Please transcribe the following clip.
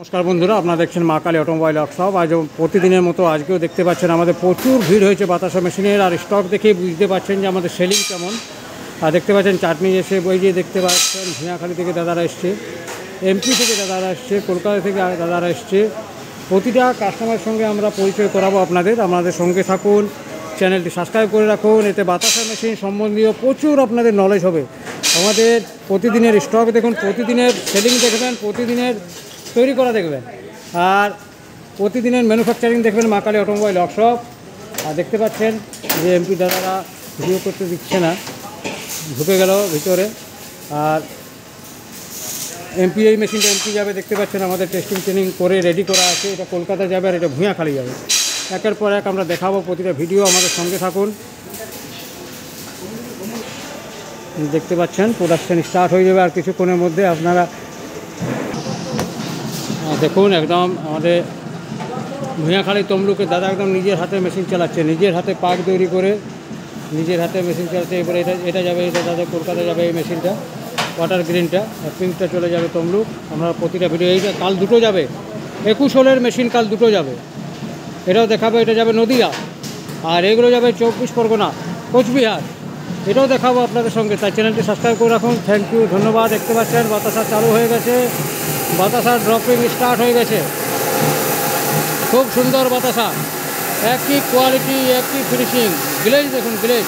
নমস্কার বন্ধুরা, আপনারা দেখছেন মা কালী অটোমোবাইল ওয়ার্কশপ। আজ প্রতিদিনের মতো আজকেও দেখতে পাচ্ছেন আমাদের প্রচুর ভিড় হয়েছে বাতাসা মেশিনের। আর স্টক দেখেই বুঝতে পারছেন যে আমাদের সেলিং কেমন। আর দেখতে পাচ্ছেন চাটনি এসে বই দিয়ে দেখতে পাচ্ছেন ঝিনাখালি থেকে দাদারা এসছে, এমপি থেকে দাদারা এসছে, কলকাতা থেকে দাদারা এসছে। প্রতিটা কাস্টমারের সঙ্গে আমরা পরিচয় করাবো আপনাদের সঙ্গে থাকুন, চ্যানেলটি সাবস্ক্রাইব করে রাখুন। এতে বাতাসা মেশিন সম্বন্ধীয় প্রচুর আপনাদের নলেজ হবে। আমাদের প্রতিদিনের স্টক দেখুন, প্রতিদিনের সেলিং দেখবেন, প্রতিদিনের তৈরি করা দেখবেন, আর প্রতিদিনের ম্যানুফ্যাকচারিং দেখবেন মা কালী অটোমোবাইল ওয়ার্কশপ। আর দেখতে পাচ্ছেন যে এমপি দাদারা ভিডিও করতে দিচ্ছে না, ঢুকে গেল ভিতরে। আর এই মেশিনটা এমপি যাবে, দেখতে পাচ্ছেন আমাদের টেস্টিং ট্রেনিং করে রেডি করা আছে। এটা কলকাতা যাবে আর এটা ভূঁয়াখালি যাবে। একের পর এক আমরা দেখাবো প্রতিটা ভিডিও, আমাদের সঙ্গে থাকুন। দেখতে পাচ্ছেন প্রোডাকশান স্টার্ট হয়ে যাবে আর কিছুক্ষণের মধ্যে। আপনারা দেখুন একদম আমাদের ভূঁয়াখালি তমলুকের দাদা একদম নিজের হাতে মেশিন চালাচ্ছে, নিজের হাতে পাক তৈরি করে নিজের হাতে মেশিন চালাচ্ছে। এবারে এটা যাবে, এটা দাদা কলকাতা যাবে এই মেশিনটা, ওয়াটার গ্রিনটা। আর পিঙ্কটা চলে যাবে তমলুক। আমরা প্রতিটা ভিডিও, এইটা কাল দুটো যাবে, 21 হোলের মেশিন কাল দুটো যাবে, এটাও দেখাবো। এটা যাবে নদিয়া, আর এগুলো যাবে 24 পরগনা, কোচবিহার, এটাও দেখাবো আপনাদের সঙ্গে। তাই চ্যানেলটি সাবস্ক্রাইব করে রাখুন। থ্যাংক ইউ, ধন্যবাদ। দেখতে পাচ্ছেন বাতাসা চালু হয়ে গেছে, বাতাসার ড্রপিং স্টার্ট হয়ে গেছে। খুব সুন্দর বাতাসা, একই কোয়ালিটি, একই ফিনিশিং। গ্লেজ দেখুন, গ্লেজ।